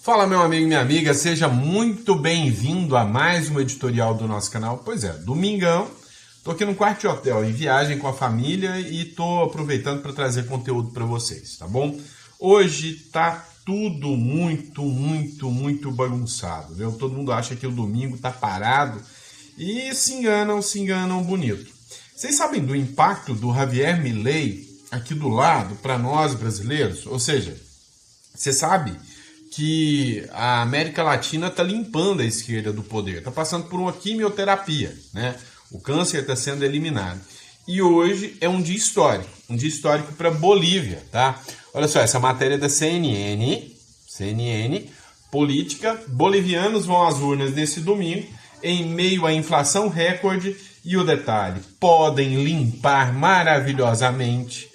Fala, meu amigo e minha amiga, seja muito bem-vindo a mais um editorial do nosso canal. Pois é, domingão, tô aqui no quarto de hotel, em viagem com a família e tô aproveitando para trazer conteúdo para vocês, tá bom? Hoje tá tudo muito bagunçado, viu? Todo mundo acha que o domingo tá parado e se enganam bonito. Vocês sabem do impacto do Javier Milei aqui do lado para nós brasileiros? Ou seja, você sabe que a América Latina está limpando a esquerda do poder, está passando por uma quimioterapia, né? O câncer está sendo eliminado. E hoje é um dia histórico para Bolívia, tá? Olha só, essa matéria da CNN, política, bolivianos vão às urnas nesse domingo, em meio à inflação recorde, e o detalhe, podem limpar maravilhosamente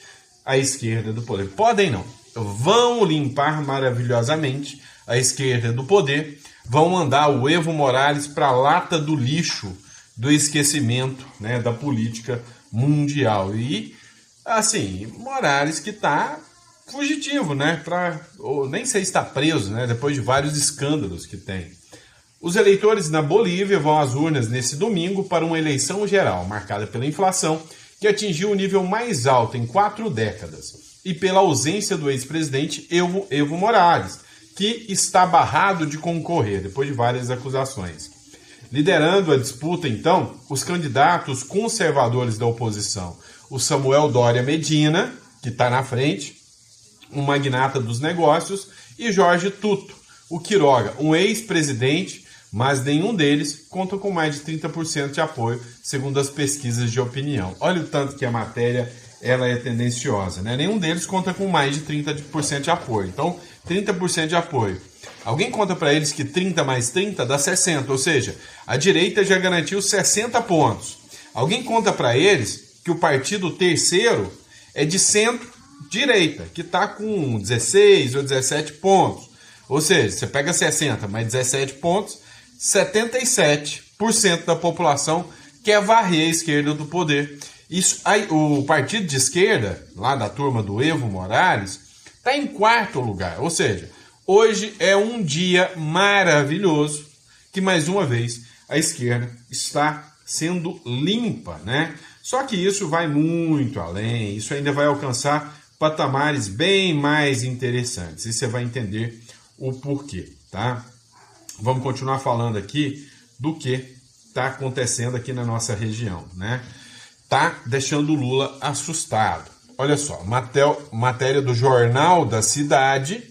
a esquerda do poder. Podem não. Vão limpar maravilhosamente a esquerda do poder, vão mandar o Evo Morales para a lata do lixo do esquecimento, né, da política mundial. E, assim, Morales que está fugitivo, né, ou nem sei se está preso, né, depois de vários escândalos que tem. Os eleitores na Bolívia vão às urnas nesse domingo para uma eleição geral, marcada pela inflação, que atingiu o nível mais alto em 4 décadas. E pela ausência do ex-presidente Evo Morales, que está barrado de concorrer, depois de várias acusações. Liderando a disputa, então, os candidatos conservadores da oposição, o Samuel Doria Medina, que está na frente, um magnata dos negócios, e Jorge Tuto, o Quiroga, um ex-presidente, mas nenhum deles conta com mais de 30% de apoio, segundo as pesquisas de opinião. Olha o tanto que a matéria ela é tendenciosa, né? Nenhum deles conta com mais de 30% de apoio. Então, 30% de apoio. Alguém conta para eles que 30 mais 30 dá 60, ou seja, a direita já garantiu 60 pontos. Alguém conta para eles que o partido terceiro é de centro-direita, que está com 16 ou 17 pontos. Ou seja, você pega 60 mais 17 pontos, 77% da população quer varrer a esquerda do poder. Isso, aí, o partido de esquerda, lá da turma do Evo Morales, está em 4º lugar. Ou seja, hoje é um dia maravilhoso que, mais uma vez, a esquerda está sendo limpa, né? Só que isso vai muito além, isso ainda vai alcançar patamares bem mais interessantes. E você vai entender o porquê, tá? Vamos continuar falando aqui do que está acontecendo aqui na nossa região, né? Tá deixando o Lula assustado. Olha só, matéria do Jornal da Cidade,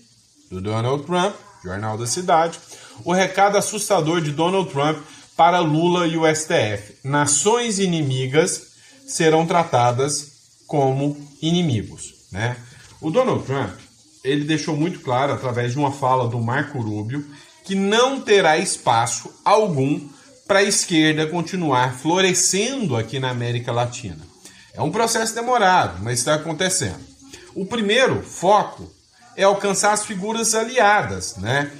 do Donald Trump, Jornal da Cidade, o recado assustador de Donald Trump para Lula e o STF. Nações inimigas serão tratadas como inimigos, né? O Donald Trump, ele deixou muito claro, através de uma fala do Marco Rubio, que não terá espaço algum para a esquerda continuar florescendo aqui na América Latina. É um processo demorado, mas está acontecendo. O primeiro foco é alcançar as figuras aliadas, né?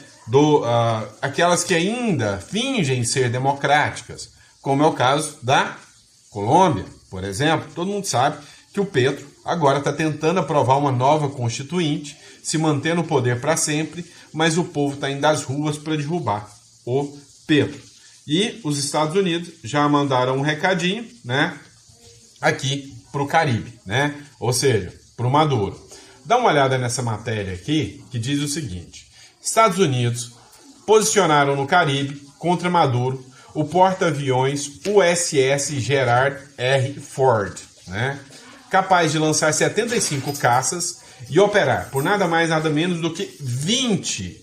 Aquelas que ainda fingem ser democráticas, como é o caso da Colômbia, por exemplo. Todo mundo sabe que o Petro agora está tentando aprovar uma nova constituinte, se manter no poder para sempre, mas o povo está indo às ruas para derrubar o Petro. E os Estados Unidos já mandaram um recadinho, né, aqui para o Caribe, né? Ou seja, para o Maduro. Dá uma olhada nessa matéria aqui, que diz o seguinte: Estados Unidos posicionaram no Caribe contra Maduro o porta-aviões USS Gerald R. Ford, né, capaz de lançar 75 caças e operar por nada mais nada menos do que 20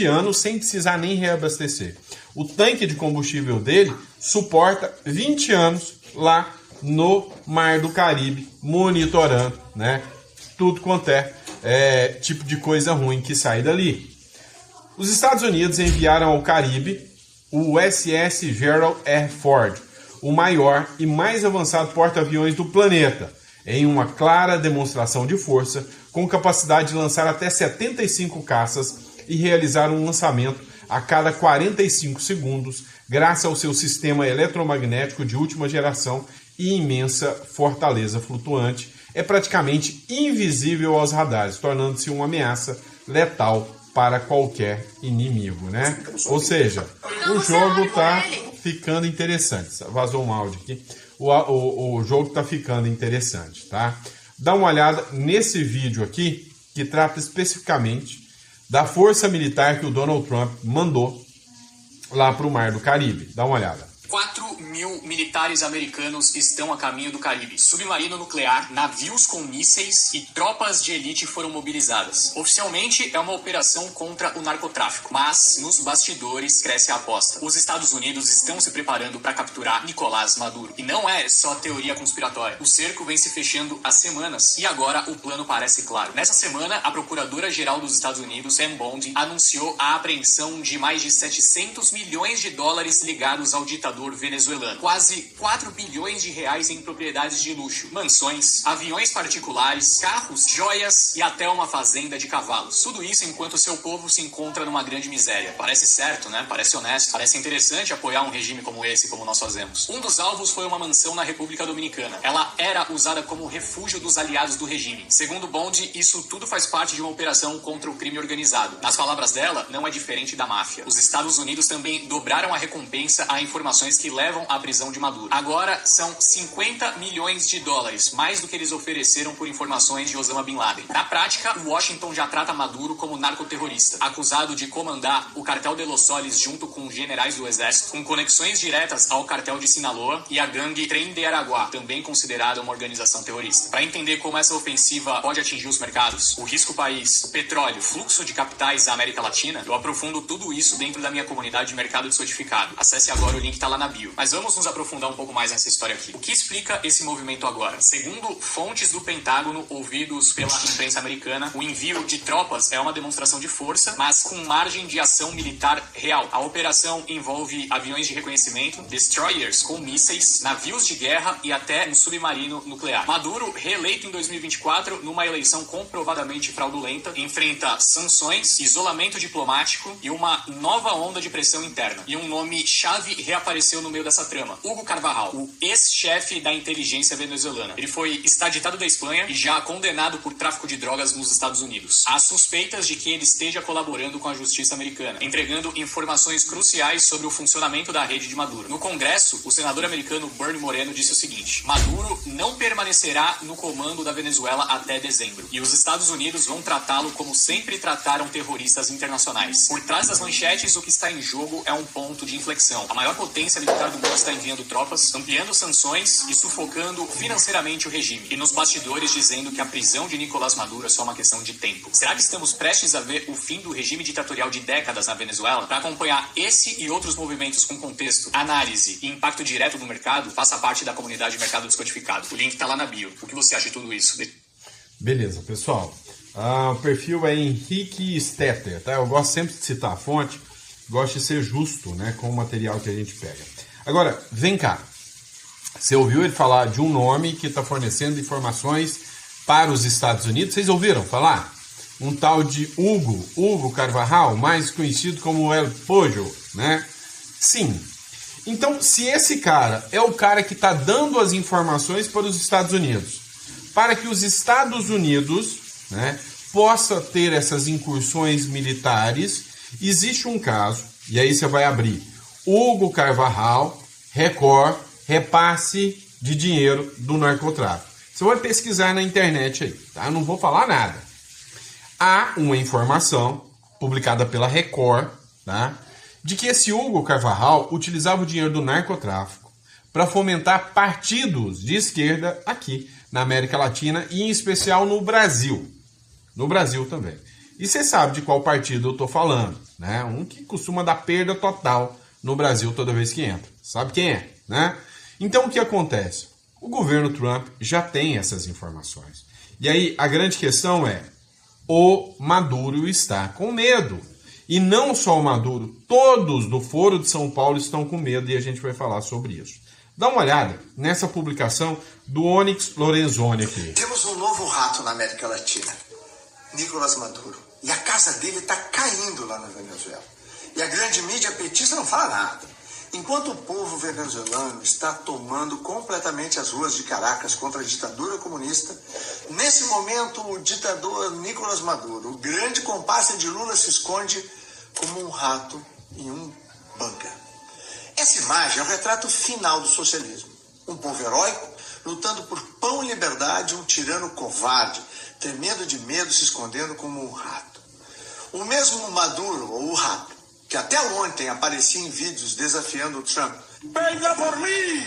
anos sem precisar nem reabastecer. O tanque de combustível dele suporta 20 anos lá no Mar do Caribe, monitorando, né, tudo quanto é tipo de coisa ruim que sai dali. Os Estados Unidos enviaram ao Caribe o USS Gerald R. Ford, o maior e mais avançado porta-aviões do planeta, em uma clara demonstração de força, com capacidade de lançar até 75 caças e realizar um lançamento a cada 45 segundos, graças ao seu sistema eletromagnético de última geração e imensa fortaleza flutuante. É praticamente invisível aos radares, tornando-se uma ameaça letal para qualquer inimigo, né? Ou seja, o jogo tá ficando interessante. Vazou um áudio aqui. O jogo tá ficando interessante, tá? Dá uma olhada nesse vídeo aqui, que trata especificamente da força militar que o Donald Trump mandou lá para o Mar do Caribe. Dá uma olhada. 4.000 militares americanos estão a caminho do Caribe. Submarino nuclear, navios com mísseis e tropas de elite foram mobilizadas. Oficialmente é uma operação contra o narcotráfico, mas nos bastidores cresce a aposta. Os Estados Unidos estão se preparando para capturar Nicolás Maduro. E não é só teoria conspiratória. O cerco vem se fechando há semanas e agora o plano parece claro. Nessa semana, a Procuradora-Geral dos Estados Unidos, Pam Bondi, anunciou a apreensão de mais de 700 milhões de dólares ligados ao ditador venezuelano. Quase 4 bilhões de reais em propriedades de luxo, mansões, aviões particulares, carros, joias e até uma fazenda de cavalos. Tudo isso enquanto seu povo se encontra numa grande miséria. Parece certo, né? Parece honesto. Parece interessante apoiar um regime como esse, como nós fazemos. Um dos alvos foi uma mansão na República Dominicana. Ela era usada como refúgio dos aliados do regime. Segundo Bondi, isso tudo faz parte de uma operação contra o crime organizado. Nas palavras dela, não é diferente da máfia. Os Estados Unidos também dobraram a recompensa a informações que levam à prisão de Maduro. Agora são 50 milhões de dólares, mais do que eles ofereceram por informações de Osama Bin Laden. Na prática, Washington já trata Maduro como narcoterrorista, acusado de comandar o cartel de Los Soles junto com generais do exército, com conexões diretas ao cartel de Sinaloa e à gangue Tren de Aragua, também considerada uma organização terrorista. Para entender como essa ofensiva pode atingir os mercados, o risco país, o petróleo, fluxo de capitais da América Latina, eu aprofundo tudo isso dentro da minha comunidade de mercado descodificado. Acesse agora, o link tá lá na bio. Mas vamos nos aprofundar um pouco mais nessa história aqui. O que explica esse movimento agora? Segundo fontes do Pentágono ouvidos pela imprensa americana, o envio de tropas é uma demonstração de força, mas com margem de ação militar real. A operação envolve aviões de reconhecimento, destroyers com mísseis, navios de guerra e até um submarino nuclear. Maduro, reeleito em 2024 numa eleição comprovadamente fraudulenta, enfrenta sanções, isolamento diplomático e uma nova onda de pressão interna. E um nome-chave reapareceu no meio dessa trama: Hugo Carvajal, o ex-chefe da inteligência venezuelana. Ele foi extraditado da Espanha e já condenado por tráfico de drogas nos Estados Unidos. Há suspeitas de que ele esteja colaborando com a justiça americana, entregando informações cruciais sobre o funcionamento da rede de Maduro. No Congresso, o senador americano Bernie Moreno disse o seguinte: Maduro não permanecerá no comando da Venezuela até dezembro, e os Estados Unidos vão tratá-lo como sempre trataram terroristas internacionais. Por trás das manchetes, o que está em jogo é um ponto de inflexão. A maior potência militar do mundo está enviando tropas, ampliando sanções e sufocando financeiramente o regime. E nos bastidores dizendo que a prisão de Nicolás Maduro é só uma questão de tempo. Será que estamos prestes a ver o fim do regime ditatorial de décadas na Venezuela? Para acompanhar esse e outros movimentos com contexto, análise e impacto direto no mercado, faça parte da comunidade Mercado Descodificado. O link está lá na bio. O que você acha de tudo isso? Beleza, pessoal. O perfil é Henrique Stetter, tá? Eu gosto sempre de citar a fonte, gosto de ser justo, né, com o material que a gente pega. Agora, vem cá. Você ouviu ele falar de um nome que está fornecendo informações para os Estados Unidos? Vocês ouviram falar? Um tal de Hugo Carvajal, mais conhecido como El Pollo, né? Sim. Então, se esse cara é o cara que está dando as informações para os Estados Unidos, para que os Estados Unidos, né, possa ter essas incursões militares, existe um caso, e aí você vai abrir Hugo Carvajal, Record, repasse de dinheiro do narcotráfico. Você vai pesquisar na internet aí, tá? Eu não vou falar nada. Há uma informação publicada pela Record, tá, de que esse Hugo Carvajal utilizava o dinheiro do narcotráfico para fomentar partidos de esquerda aqui na América Latina e em especial no Brasil. No Brasil também. E você sabe de qual partido eu estou falando, né? Um que costuma dar perda total no Brasil toda vez que entra. Sabe quem é, né? Então o que acontece? O governo Trump já tem essas informações. E aí a grande questão é: o Maduro está com medo. E não só o Maduro, todos do Foro de São Paulo estão com medo e a gente vai falar sobre isso. Dá uma olhada nessa publicação do Onyx Lorenzoni aqui. Temos um novo rato na América Latina, Nicolás Maduro. E a casa dele está caindo lá na Venezuela. E a grande mídia petista não fala nada. Enquanto o povo venezuelano está tomando completamente as ruas de Caracas contra a ditadura comunista, nesse momento o ditador Nicolás Maduro, o grande comparsa de Lula, se esconde como um rato em um bunker. Essa imagem é o retrato final do socialismo. Um povo heróico lutando por pão e liberdade, um tirano covarde, tremendo de medo, se escondendo como um rato. O mesmo Maduro, ou o rato, que até ontem aparecia em vídeos desafiando o Trump. Venga por mim!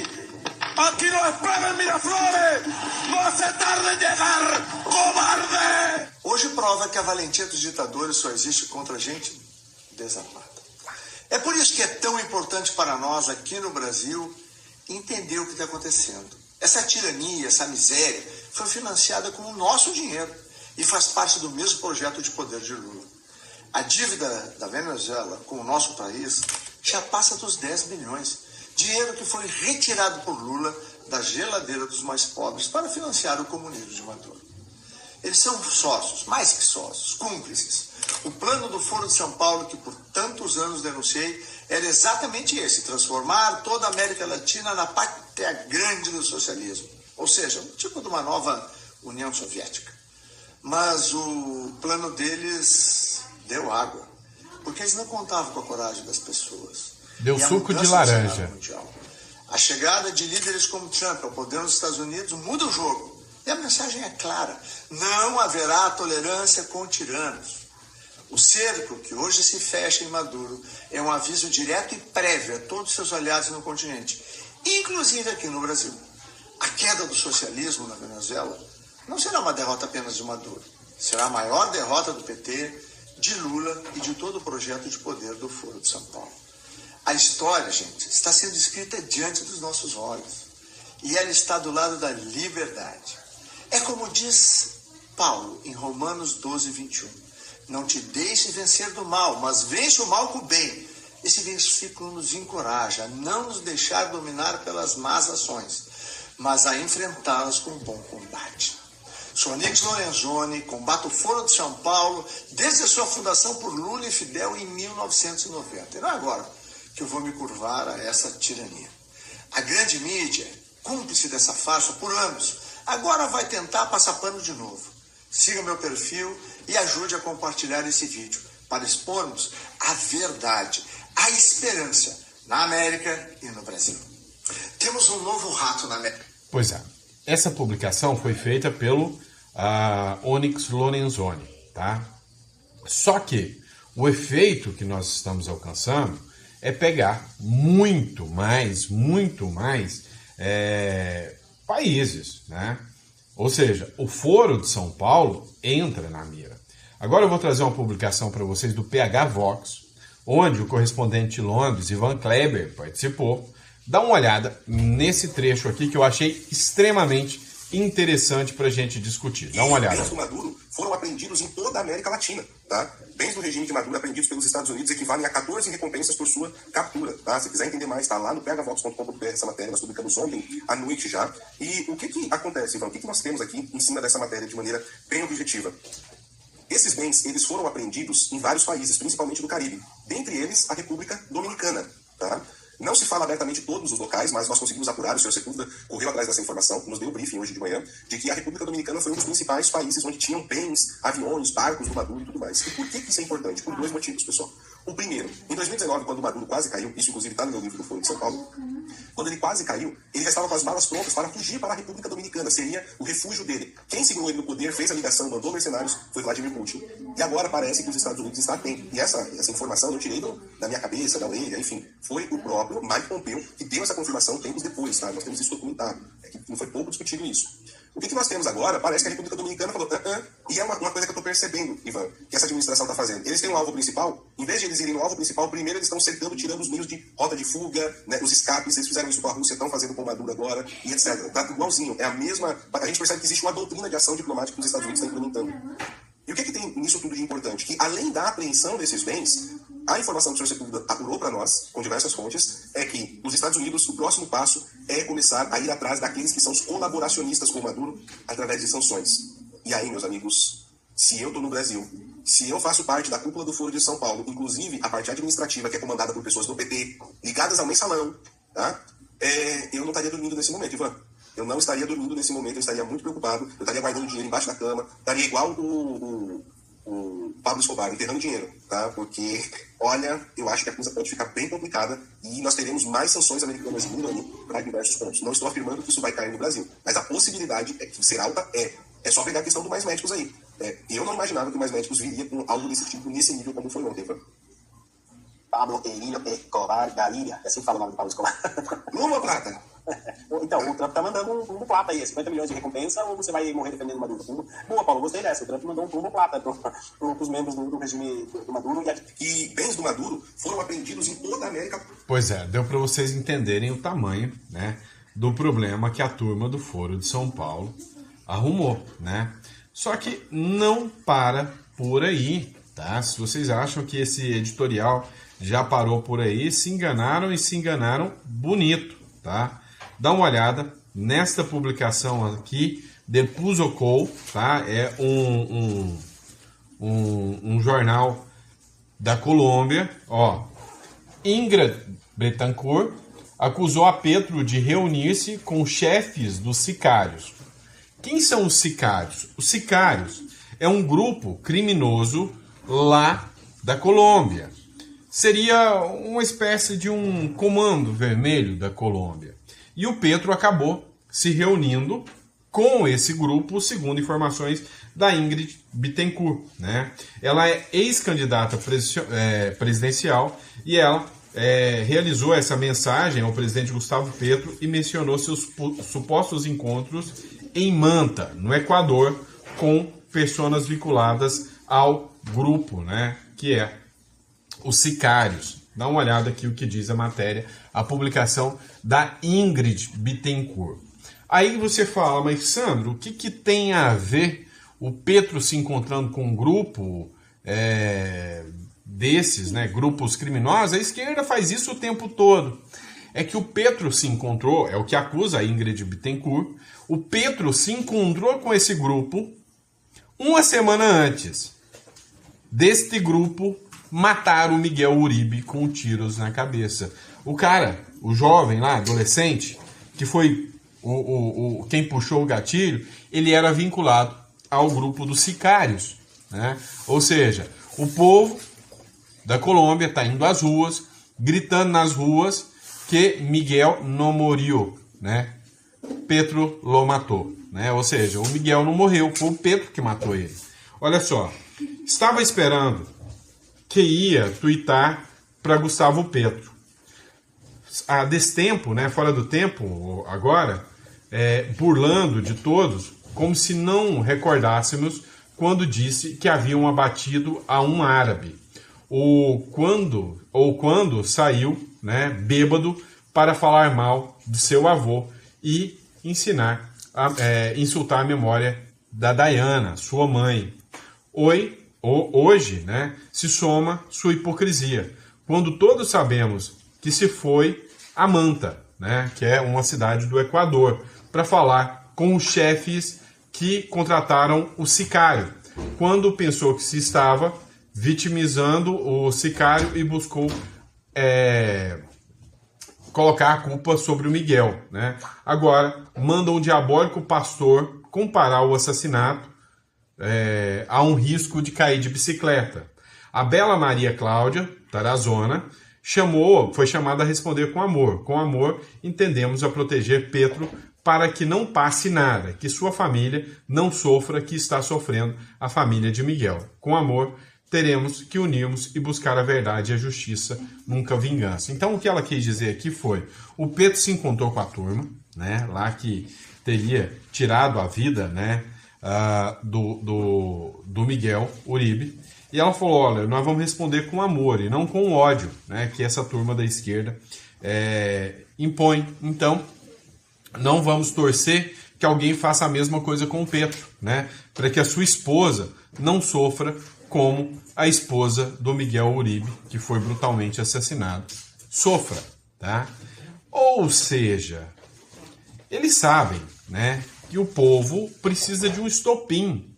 Aqui não espera em Miraflores! Não se tarde em chegar, covarde! Hoje prova que a valentia dos ditadores só existe contra gente desarmada. É por isso que é tão importante para nós aqui no Brasil entender o que está acontecendo. Essa tirania, essa miséria foi financiada com o nosso dinheiro e faz parte do mesmo projeto de poder de Lula. A dívida da Venezuela com o nosso país já passa dos 10 bilhões. Dinheiro que foi retirado por Lula da geladeira dos mais pobres para financiar o comunismo de Maduro. Eles são sócios, mais que sócios, cúmplices. O plano do Foro de São Paulo, que por tantos anos denunciei, era exatamente esse: transformar toda a América Latina na pátria grande do socialismo. Ou seja, um tipo de uma nova União Soviética. Mas o plano deles deu água, porque eles não contavam com a coragem das pessoas. Deu suco de laranja. A chegada de líderes como Trump ao poder nos Estados Unidos muda o jogo. E a mensagem é clara: não haverá tolerância com tiranos. O cerco que hoje se fecha em Maduro é um aviso direto e prévio a todos os seus aliados no continente, inclusive aqui no Brasil. A queda do socialismo na Venezuela não será uma derrota apenas de Maduro. Será a maior derrota do PT, de Lula e de todo o projeto de poder do Foro de São Paulo. A história, gente, está sendo escrita diante dos nossos olhos. E ela está do lado da liberdade. É como diz Paulo em Romanos 12, 21. Não te deixe vencer do mal, mas vence o mal com o bem. Esse versículo nos encoraja a não nos deixar dominar pelas más ações, mas a enfrentá-las com bom combate. Sou Onix Lorenzoni, combato o Foro de São Paulo desde a sua fundação por Lula e Fidel em 1990. E não é agora que eu vou me curvar a essa tirania. A grande mídia, cúmplice dessa farsa por anos, agora vai tentar passar pano de novo. Siga meu perfil e ajude a compartilhar esse vídeo para expormos a verdade, a esperança na América e no Brasil. Temos um novo rato na América. Pois é. Essa publicação foi feita pelo Onix Lorenzoni, tá? Só que o efeito que nós estamos alcançando é pegar muito mais países, né? Ou seja, o Foro de São Paulo entra na mira. Agora eu vou trazer uma publicação para vocês do PH Vox, onde o correspondente de Londres, Ivan Kleber, participou. Dá uma olhada nesse trecho aqui que eu achei extremamente interessante para a gente discutir. Dá uma olhada. Bens do Maduro foram apreendidos em toda a América Latina, tá? Bens do regime de Maduro apreendidos pelos Estados Unidos equivalem a 14 recompensas por sua captura, tá? Se quiser entender mais, tá lá no phvox.com.br, essa matéria nós publicamos ontem à noite já. E o que acontece, Ivan? O que nós temos aqui em cima dessa matéria de maneira bem objetiva? Esses bens, eles foram apreendidos em vários países, principalmente do Caribe. Dentre eles, a República Dominicana, tá? Não se fala abertamente todos os locais, mas nós conseguimos apurar, o senhor Sepúlveda correu atrás dessa informação, nos deu o briefing hoje de manhã, de que a República Dominicana foi um dos principais países onde tinham bens, aviões, barcos do Maduro e tudo mais. E por que isso é importante? Por dois motivos, pessoal. O primeiro, em 2019, quando o Maduro quase caiu, isso inclusive está no meu livro do Foro de São Paulo, quando ele quase caiu, ele já estava com as balas prontas para fugir para a República Dominicana, seria o refúgio dele. Quem segurou ele no poder, fez a ligação, mandou mercenários, foi Vladimir Putin. E agora parece que os Estados Unidos estão atentos. E essa informação eu tirei da minha cabeça, da orelha, enfim, foi o próprio Mike Pompeo que deu essa confirmação tempos depois, tá? Nós temos isso documentado. É que não foi pouco discutido isso. O que nós temos agora, parece que a República Dominicana falou, e é uma coisa que eu estou percebendo, Ivan, que essa administração está fazendo. Eles têm um alvo principal, em vez de eles irem no alvo principal, primeiro eles estão cercando, tirando os meios de rota de fuga, né, os escapes, eles fizeram isso com a Rússia, estão fazendo com o Maduro agora, e etc. Tá igualzinho, é a mesma... A gente percebe que existe uma doutrina de ação diplomática que os Estados Unidos estão implementando. E o que tem nisso tudo de importante? Que além da apreensão desses bens, a informação que o senhor Sepúlveda apurou para nós, com diversas fontes, é que os Estados Unidos, o próximo passo é começar a ir atrás daqueles que são os colaboracionistas com o Maduro através de sanções. E aí, meus amigos, se eu estou no Brasil, se eu faço parte da cúpula do Foro de São Paulo, inclusive a parte administrativa, que é comandada por pessoas do PT, ligadas ao mensalão, tá? Eu não estaria dormindo nesse momento, Ivan. Eu não estaria dormindo nesse momento, eu estaria muito preocupado, eu estaria guardando dinheiro embaixo da cama, estaria igual o Pablo Escobar, enterrando dinheiro, tá? Porque, olha, eu acho que a coisa pode ficar bem complicada e nós teremos mais sanções americanas vindo aí para diversos pontos. Não estou afirmando que isso vai cair no Brasil, mas a possibilidade é que ser alta é só pegar a questão do Mais Médicos aí. Eu não imaginava que o Mais Médicos viria com algo desse tipo, nesse nível como foi ontem, Ivan. Pablo Emílio Escobar Gaviria. É assim que fala o nome do Pablo Escobar. Lula Prata! Então, o Trump tá mandando um trumbo plata aí, 50 milhões de recompensa, ou você vai morrer defendendo o Maduro? Boa, Paulo, gostei dessa. O Trump mandou um trumbo plata pros membros do regime do Maduro. E bens do Maduro foram apreendidos em toda a América. Pois é, deu para vocês entenderem o tamanho, né, do problema que a turma do Foro de São Paulo arrumou, né? Só que não para por aí, tá? Se vocês acham que esse editorial já parou por aí, se enganaram e se enganaram bonito, tá? Dá uma olhada nesta publicação aqui, The Puzzle, tá? É um jornal da Colômbia, ó. Ingrid Betancourt acusou a Petro de reunir-se com chefes dos sicários. Quem são os sicários? Os sicários é um grupo criminoso lá da Colômbia. Seria uma espécie de um comando vermelho da Colômbia. E o Petro acabou se reunindo com esse grupo, segundo informações da Ingrid Betancourt, né? Ela é ex-candidata presidencial e ela realizou essa mensagem ao presidente Gustavo Petro e mencionou seus supostos encontros em Manta, no Equador, com pessoas vinculadas ao grupo, né? Que é os sicários. Dá uma olhada aqui o que diz a matéria, a publicação da Ingrid Betancourt. Aí você fala, mas Sandro, o que tem a ver o Petro se encontrando com um grupo desses, né, grupos criminosos? A esquerda faz isso o tempo todo. É que o Petro se encontrou, é o que acusa a Ingrid Betancourt, o Petro se encontrou com esse grupo uma semana antes deste grupo matar o Miguel Uribe com tiros na cabeça. O cara, o jovem lá, adolescente, que foi quem puxou o gatilho, ele era vinculado ao grupo dos sicários, né? Ou seja, o povo da Colômbia está indo às ruas, gritando nas ruas que Miguel não morreu, né? Petro lo matou, né? Ou seja, o Miguel não morreu, foi o Petro que matou ele. Olha só, estava esperando que ia tuitar para Gustavo Petro. A destempo, né, fora do tempo, agora, burlando de todos, como se não recordássemos quando disse que haviam abatido a um árabe. Ou quando saiu, né, bêbado para falar mal de seu avô e insultar a memória da Diana, sua mãe. Hoje, né, se soma sua hipocrisia, quando todos sabemos que se foi a Manta, né, que é uma cidade do Equador, para falar com os chefes que contrataram o sicário, quando pensou que se estava vitimizando o sicário e buscou colocar a culpa sobre o Miguel, né? Agora, manda um diabólico pastor comparar o assassinato a um risco de cair de bicicleta. A bela Maria Cláudia Tarazona foi chamada a responder com amor. Com amor, entendemos a proteger Petro para que não passe nada, que sua família não sofra que está sofrendo a família de Miguel. Com amor, teremos que unirmos e buscar a verdade e a justiça, nunca vingança. Então, o que ela quis dizer aqui foi, o Petro se encontrou com a turma, né, lá que teria tirado a vida, né, do Miguel Uribe, e ela falou, olha, nós vamos responder com amor e não com ódio, né, que essa turma da esquerda impõe. Então, não vamos torcer que alguém faça a mesma coisa com o Petro, né, para que a sua esposa não sofra como a esposa do Miguel Uribe, que foi brutalmente assassinado, sofra, tá? Ou seja, eles sabem, né, que o povo precisa de um estopim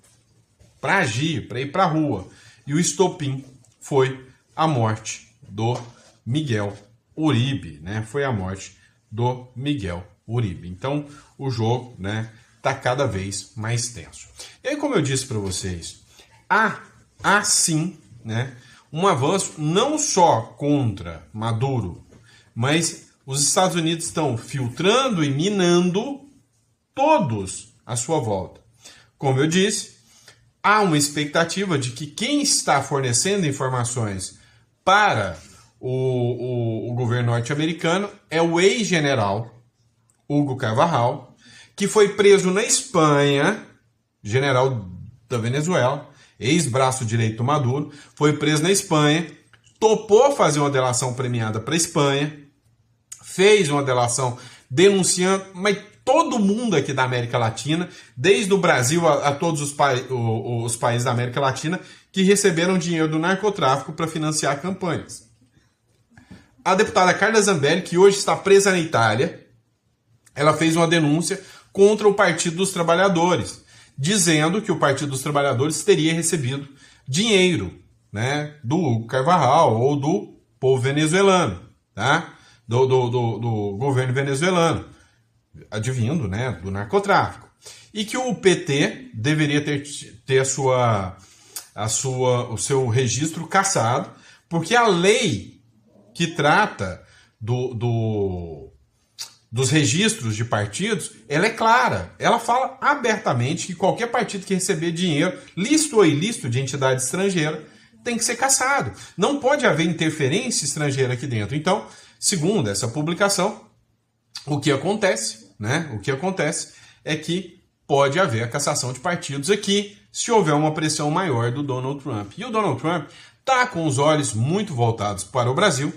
para agir, para ir para a rua. E o estopim foi a morte do Miguel Uribe, né? Foi a morte do Miguel Uribe. Então, o jogo, né, tá cada vez mais tenso. E aí, como eu disse para vocês, há sim, né, um avanço não só contra Maduro, mas os Estados Unidos estão filtrando e minando todos à sua volta. Como eu disse, há uma expectativa de que quem está fornecendo informações para o governo norte-americano é o ex-general Hugo Carvajal, que foi preso na Espanha, general da Venezuela, ex-braço direito do Maduro, foi preso na Espanha, topou fazer uma delação premiada para a Espanha, fez uma delação denunciando, mas todo mundo aqui da América Latina, desde o Brasil a todos os países da América Latina, que receberam dinheiro do narcotráfico para financiar campanhas. A deputada Carla Zambelli, que hoje está presa na Itália, ela fez uma denúncia contra o Partido dos Trabalhadores, dizendo que o Partido dos Trabalhadores teria recebido dinheiro, né, do Hugo Carvajal ou do povo venezuelano, tá? Do governo venezuelano, advindo, né, do narcotráfico. E que o PT deveria ter o seu registro cassado, porque a lei que trata dos registros de partidos, ela é clara. Ela fala abertamente que qualquer partido que receber dinheiro, lícito ou ilícito, de entidade estrangeira, tem que ser cassado. Não pode haver interferência estrangeira aqui dentro. Então, segundo essa publicação, o que acontece, né? O que acontece é que pode haver a cassação de partidos aqui, se houver uma pressão maior do Donald Trump. E o Donald Trump está com os olhos muito voltados para o Brasil,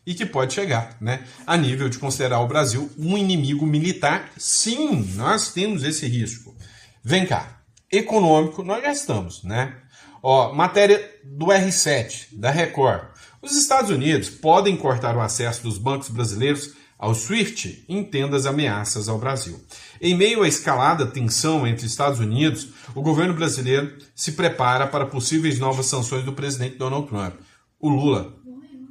e que pode chegar, né, a nível de considerar o Brasil um inimigo militar. Sim, nós temos esse risco. Vem cá, econômico, nós já estamos, né? Ó, matéria do R7, da Record. Os Estados Unidos podem cortar o acesso dos bancos brasileiros ao SWIFT em tendas ameaças ao Brasil. Em meio à escalada tensão entre Estados Unidos, o governo brasileiro se prepara para possíveis novas sanções do presidente Donald Trump. O Lula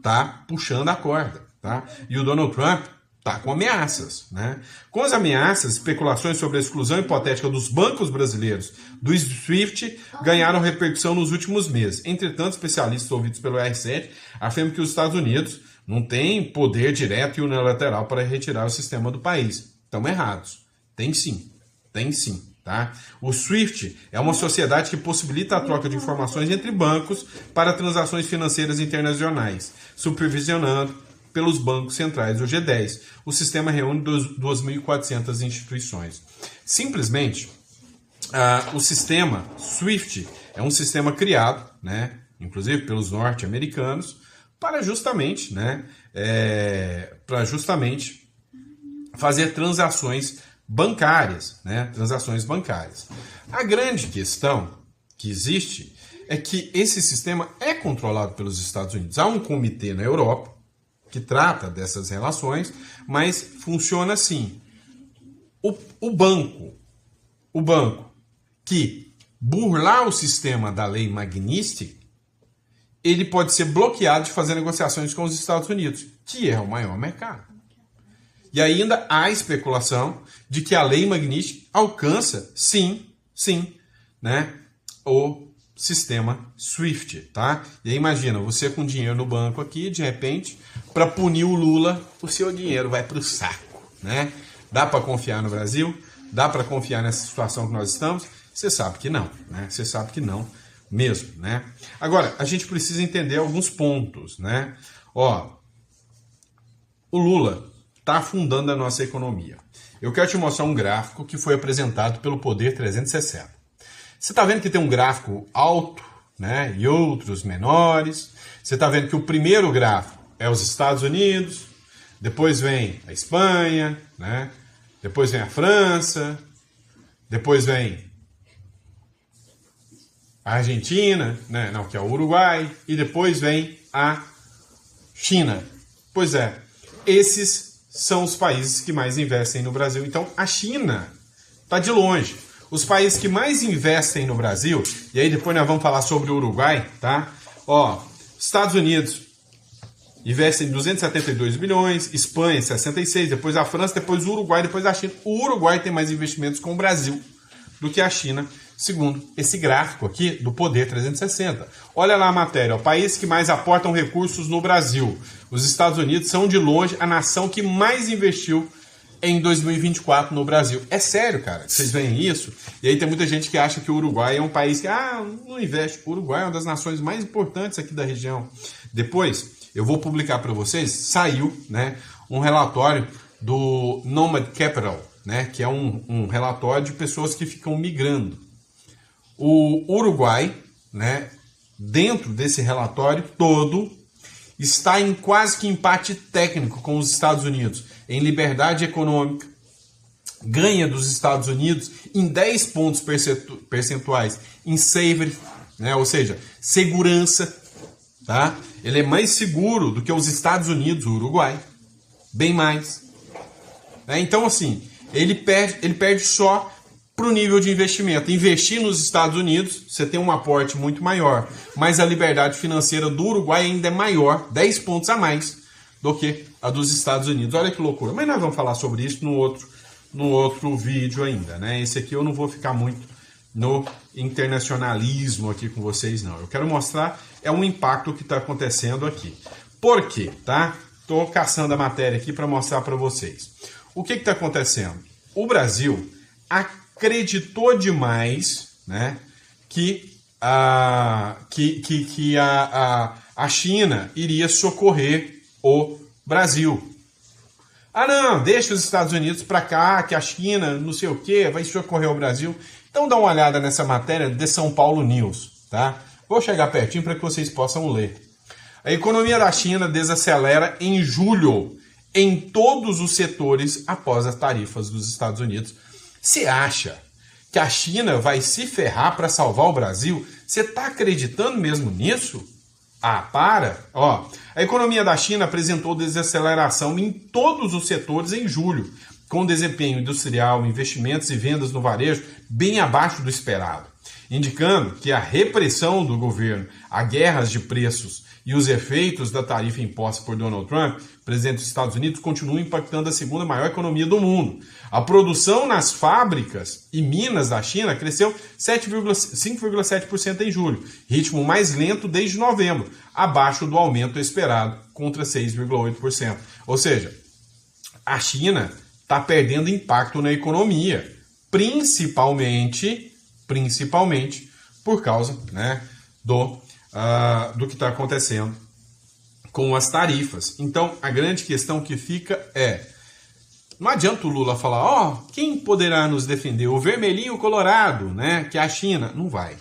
tá puxando a corda, tá? E o Donald Trump tá com ameaças, né? Com as ameaças, especulações sobre a exclusão hipotética dos bancos brasileiros do SWIFT ganharam repercussão nos últimos meses. Entretanto, especialistas ouvidos pelo R7 afirmam que os Estados Unidos não têm poder direto e unilateral para retirar o sistema do país. Estão errados. Tem sim. Tá? O SWIFT é uma sociedade que possibilita a troca de informações entre bancos para transações financeiras internacionais, supervisionado pelos bancos centrais do G10. O sistema reúne 2.400 instituições. Simplesmente, o sistema SWIFT é um sistema criado, né, inclusive pelos norte-americanos, para justamente fazer transações bancárias, né? Transações bancárias. A grande questão que existe é que esse sistema é controlado pelos Estados Unidos. Há um comitê na Europa que trata dessas relações, mas funciona assim. O banco que burlar o sistema da lei Magnitsky, ele pode ser bloqueado de fazer negociações com os Estados Unidos, que é o maior mercado. E ainda há especulação de que a lei Magnitsky alcança, sim, né, o sistema SWIFT, tá? E aí imagina, você com dinheiro no banco aqui, de repente, para punir o Lula, o seu dinheiro vai para o saco, né? Dá para confiar no Brasil? Dá para confiar nessa situação que nós estamos? Você sabe que não, né? Você sabe que não mesmo, né? Agora, a gente precisa entender alguns pontos, né? Ó, o Lula está afundando a nossa economia. Eu quero te mostrar um gráfico que foi apresentado pelo Poder 360. Você está vendo que tem um gráfico alto, né, e outros menores. Você está vendo que o primeiro gráfico é os Estados Unidos, depois vem a Espanha, né, depois vem a França, depois vem a Argentina, né, não, que é o Uruguai, e depois vem a China. Pois é, esses são os países que mais investem no Brasil. Então, a China está de longe. os países que mais investem no Brasil, e aí depois nós vamos falar sobre o Uruguai, tá? Ó, Estados Unidos investem 272 bilhões, Espanha 66, depois a França, depois o Uruguai, depois a China. O Uruguai tem mais investimentos com o Brasil do que a China, segundo esse gráfico aqui do Poder 360. Olha lá a matéria, ó, países que mais aportam recursos no Brasil. Os Estados Unidos são de longe a nação que mais investiu em 2024 no Brasil. É sério, cara, vocês veem isso? E aí tem muita gente que acha que o Uruguai é um país que não investe. O Uruguai é uma das nações mais importantes aqui da região. Depois, eu vou publicar para vocês, saiu, né, um relatório do Nomad Capital, né, que é um relatório de pessoas que ficam migrando. O Uruguai, né, dentro desse relatório todo, está em quase que empate técnico com os Estados Unidos, em liberdade econômica, ganha dos Estados Unidos em 10 pontos percentuais em safety, né, ou seja, segurança, tá? Ele é mais seguro do que os Estados Unidos, o Uruguai, bem mais. Né? Então, assim, ele perde só para o nível de investimento. Investir nos Estados Unidos, você tem um aporte muito maior, mas a liberdade financeira do Uruguai ainda é maior, 10 pontos a mais do que a dos Estados Unidos. Olha que loucura. Mas nós vamos falar sobre isso no outro vídeo ainda, né? Esse aqui eu não vou ficar muito no internacionalismo aqui com vocês, não. Eu quero mostrar um impacto que está acontecendo aqui. Por quê, tá? Estou caçando a matéria aqui para mostrar para vocês. O que está acontecendo? O Brasil acreditou demais, né, que a China iria socorrer o Brasil. Não, deixa os Estados Unidos para cá, que a China, não sei o que, vai socorrer o Brasil. Então dá uma olhada nessa matéria de São Paulo News, tá? Vou chegar pertinho para que vocês possam ler. A economia da China desacelera em julho em todos os setores após as tarifas dos Estados Unidos. Você acha que a China vai se ferrar para salvar o Brasil? Você está acreditando mesmo nisso? Para! Ó, a economia da China apresentou desaceleração em todos os setores em julho, com desempenho industrial, investimentos e vendas no varejo bem abaixo do esperado, indicando que a repressão do governo a guerras de preços e os efeitos da tarifa imposta por Donald Trump, presidente dos Estados Unidos, continuam impactando a segunda maior economia do mundo. A produção nas fábricas e minas da China cresceu 5,7% em julho, ritmo mais lento desde novembro, abaixo do aumento esperado, contra 6,8%. Ou seja, a China está perdendo impacto na economia, principalmente por causa, né, do que está acontecendo com as tarifas. Então, a grande questão que fica não adianta o Lula falar, quem poderá nos defender? O vermelhinho colorado, né, que é a China. Não vai.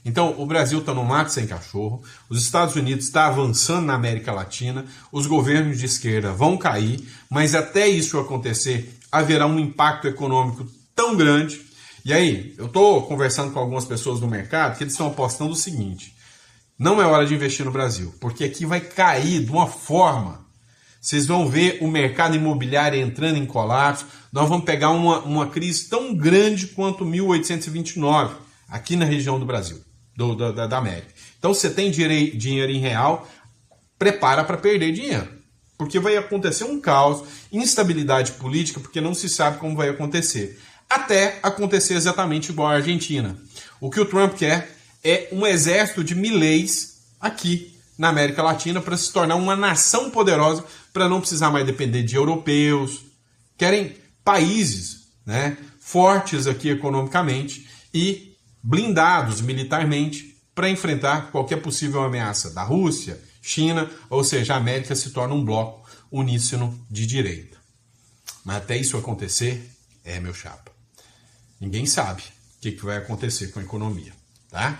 Então, o Brasil está no mato sem cachorro, os Estados Unidos estão avançando na América Latina, os governos de esquerda vão cair, mas até isso acontecer, haverá um impacto econômico tão grande. E aí, eu estou conversando com algumas pessoas do mercado que eles estão apostando o seguinte: não é hora de investir no Brasil, porque aqui vai cair de uma forma. Vocês vão ver o mercado imobiliário entrando em colapso. Nós vamos pegar uma crise tão grande quanto 1829, aqui na região do Brasil, da América. Então, você tem dinheiro em real, prepara para perder dinheiro. Porque vai acontecer um caos, instabilidade política, porque não se sabe como vai acontecer. Até acontecer exatamente igual à Argentina. O que o Trump quer é um exército de mileis aqui na América Latina para se tornar uma nação poderosa, para não precisar mais depender de europeus. Querem países, né, fortes aqui economicamente e blindados militarmente para enfrentar qualquer possível ameaça da Rússia, China, ou seja, a América se torna um bloco uníssono de direita. Mas até isso acontecer, meu chapa, ninguém sabe o que vai acontecer com a economia, tá?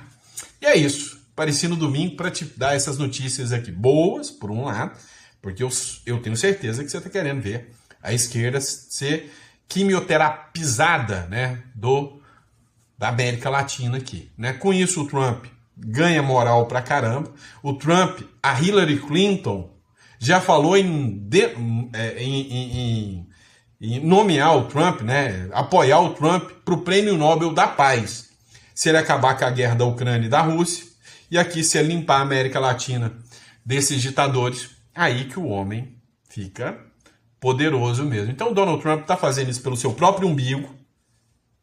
E é isso. Apareci no domingo para te dar essas notícias aqui boas, por um lado, porque eu tenho certeza que você está querendo ver a esquerda ser quimioterapizada, né, da América Latina aqui, né? Com isso o Trump ganha moral pra caramba. O Trump, a Hillary Clinton já falou em e nomear o Trump, né, apoiar o Trump para o Prêmio Nobel da Paz, se ele acabar com a guerra da Ucrânia e da Rússia, e aqui se ele limpar a América Latina desses ditadores, aí que o homem fica poderoso mesmo. Então o Donald Trump está fazendo isso pelo seu próprio umbigo,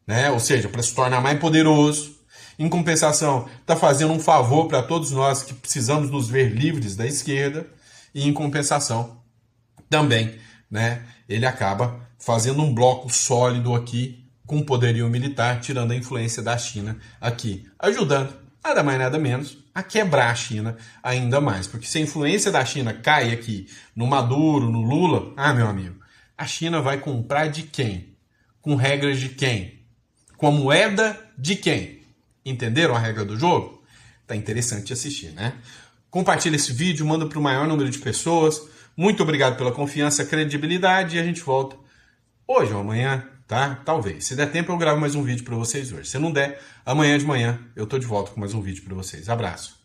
né, ou seja, para se tornar mais poderoso. Em compensação, está fazendo um favor para todos nós que precisamos nos ver livres da esquerda, e em compensação também, né, ele acaba fazendo um bloco sólido aqui com poderio militar, tirando a influência da China aqui, ajudando, nada mais nada menos, a quebrar a China ainda mais. Porque se a influência da China cai aqui no Maduro, no Lula, meu amigo, a China vai comprar de quem? Com regras de quem? Com a moeda de quem? Entenderam a regra do jogo? Tá interessante assistir, né? Compartilha esse vídeo, manda para o maior número de pessoas. Muito obrigado pela confiança, credibilidade, e a gente volta hoje ou amanhã, tá? Talvez. Se der tempo, eu gravo mais um vídeo para vocês hoje. Se não der, amanhã de manhã eu tô de volta com mais um vídeo para vocês. Abraço.